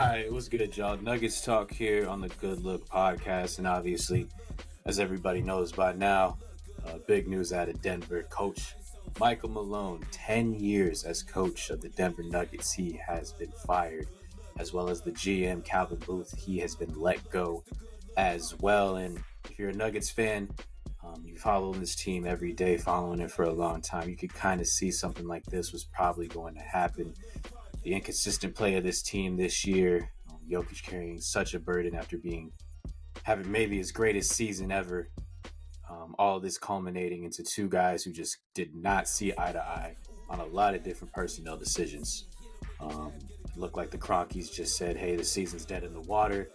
All right, what's good, y'all? Nuggets talk here on the Good Look podcast, and obviously, as everybody knows by now, big news out of Denver. Coach Michael Malone, 10 years as coach of the Denver Nuggets, he has been fired, as well as the GM Calvin Booth. He has been let go as well. And if you're a Nuggets fan, you follow this team every day, following it for a long time, you could kind of see something like this was probably going to happen. The inconsistent play of this team this year, Jokic carrying such a burden after having maybe his greatest season ever. All of this culminating into two guys who just did not see eye to eye on a lot of different personnel decisions. It looked like the Cronkies just said, hey, the season's dead in the water.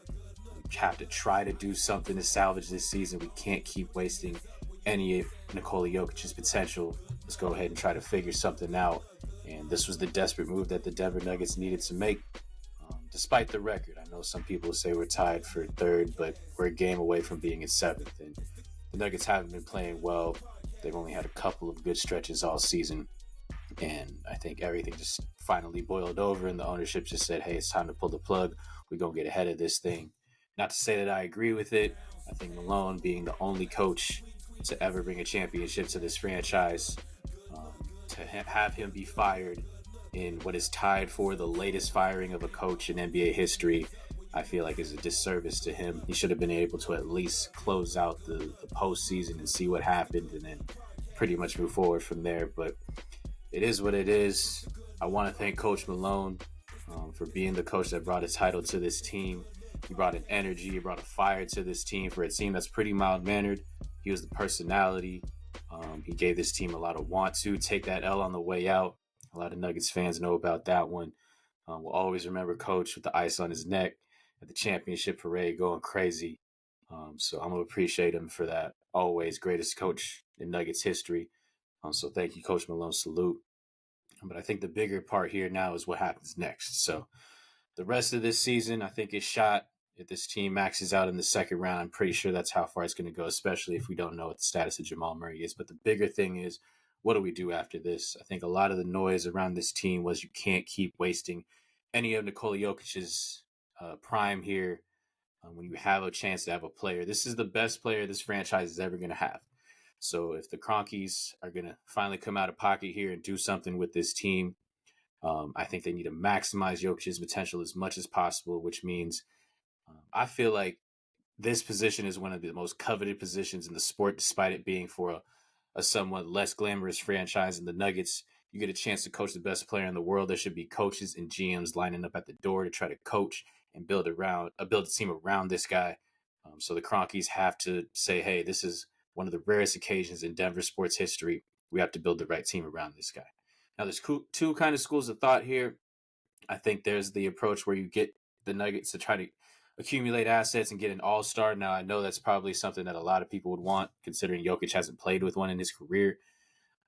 We have to try to do something to salvage this season. We can't keep wasting any of Nikola Jokic's potential. Let's go ahead and try to figure something out. And this was the desperate move that the Denver Nuggets needed to make, despite the record. I know some people say we're tied for third, but we're a game away from being in seventh. And the Nuggets haven't been playing well. They've only had a couple of good stretches all season. And I think everything just finally boiled over, and the ownership just said, hey, it's time to pull the plug. We're going to get ahead of this thing. Not to say that I agree with it. I think Malone, being the only coach to ever bring a championship to this franchise, to have him be fired in what is tied for the latest firing of a coach in NBA history, I feel like is a disservice to him. He should have been able to at least close out the postseason and see what happened and then pretty much move forward from there. But it is what it is. I want to thank Coach Malone for being the coach that brought a title to this team. He brought an energy, he brought a fire to this team for a team that's pretty mild-mannered. He was the personality. He gave this team a lot of want to take that L on the way out. A lot of Nuggets fans know about that one. We'll always remember Coach with the ice on his neck at the championship parade going crazy. So I'm going to appreciate him for that. Always greatest coach in Nuggets history. So thank you, Coach Malone. Salute. But I think the bigger part here now is what happens next. So the rest of this season, I think, is shot. If this team maxes out in the second round, I'm pretty sure that's how far it's going to go, especially if we don't know what the status of Jamal Murray is. But the bigger thing is, what do we do after this? I think a lot of the noise around this team was you can't keep wasting any of Nikola Jokic's prime here when you have a chance to have a player. This is the best player this franchise is ever going to have. So if the Cronkies are going to finally come out of pocket here and do something with this team, I think they need to maximize Jokic's potential as much as possible, which means I feel like this position is one of the most coveted positions in the sport, despite it being for a somewhat less glamorous franchise in the Nuggets. You get a chance to coach the best player in the world. There should be coaches and GMs lining up at the door to try to coach and build a team around this guy. So the Cronkies have to say, hey, this is one of the rarest occasions in Denver sports history. We have to build the right team around this guy. Now, there's two kind of schools of thought here. I think there's the approach where you get the Nuggets to try to accumulate assets and get an all-star. Now, I know that's probably something that a lot of people would want, considering Jokic hasn't played with one in his career.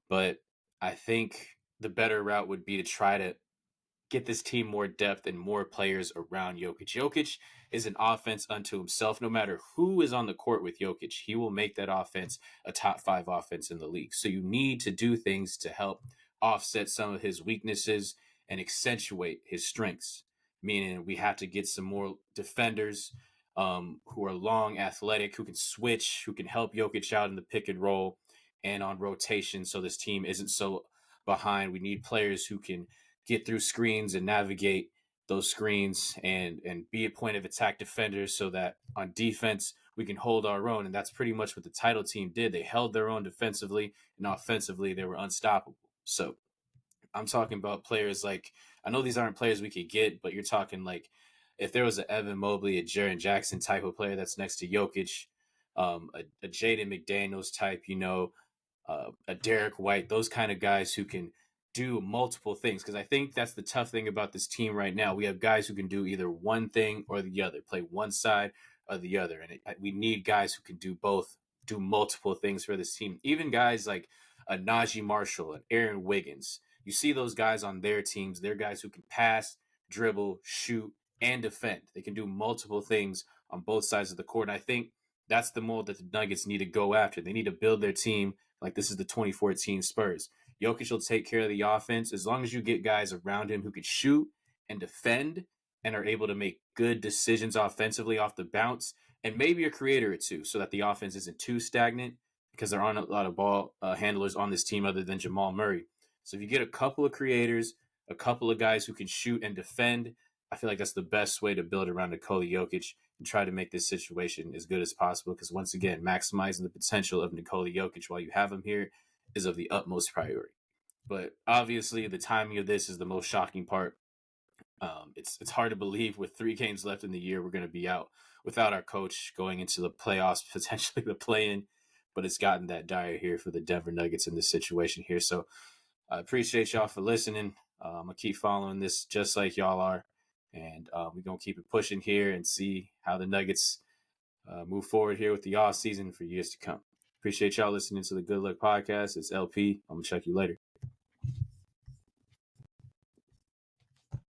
But I think the better route would be to try to get this team more depth and more players around Jokic. Jokic is an offense unto himself. No matter who is on the court with Jokic, he will make that offense a top 5 offense in the league. So you need to do things to help offset some of his weaknesses and accentuate his strengths, meaning we have to get some more defenders who are long, athletic, who can switch, who can help Jokic out in the pick and roll and on rotation so this team isn't so behind. We need players who can get through screens and navigate those screens and be a point of attack defenders so that on defense we can hold our own. And that's pretty much what the title team did. They held their own defensively, and offensively they were unstoppable. So I'm talking about players like, I know these aren't players we could get, but you're talking like if there was an Evan Mobley, a Jaren Jackson type of player that's next to Jokic, a Jaden McDaniels type, a Derek White, those kind of guys who can do multiple things. Because I think that's the tough thing about this team right now. We have guys who can do either one thing or the other, play one side or the other. And we need guys who can do both, do multiple things for this team. Even guys like Najee Marshall and Aaron Wiggins. You see those guys on their teams. They're guys who can pass, dribble, shoot, and defend. They can do multiple things on both sides of the court. And I think that's the mold that the Nuggets need to go after. They need to build their team like this is the 2014 Spurs. Jokic will take care of the offense as long as you get guys around him who can shoot and defend and are able to make good decisions offensively off the bounce, and maybe a creator or two, so that the offense isn't too stagnant, because there aren't a lot of ball handlers on this team other than Jamal Murray. So if you get a couple of creators, a couple of guys who can shoot and defend, I feel like that's the best way to build around Nikola Jokic and try to make this situation as good as possible. Because once again, maximizing the potential of Nikola Jokic while you have him here is of the utmost priority. But obviously, the timing of this is the most shocking part. It's hard to believe with 3 games left in the year we're going to be out without our coach going into the playoffs, potentially the play-in. But it's gotten that dire here for the Denver Nuggets in this situation here. So I appreciate y'all for listening. I'm going to keep following this just like y'all are. And we're going to keep it pushing here and see how the Nuggets move forward here with the off season for years to come. Appreciate y'all listening to the Good Luck Podcast. It's LP. I'm going to check you later.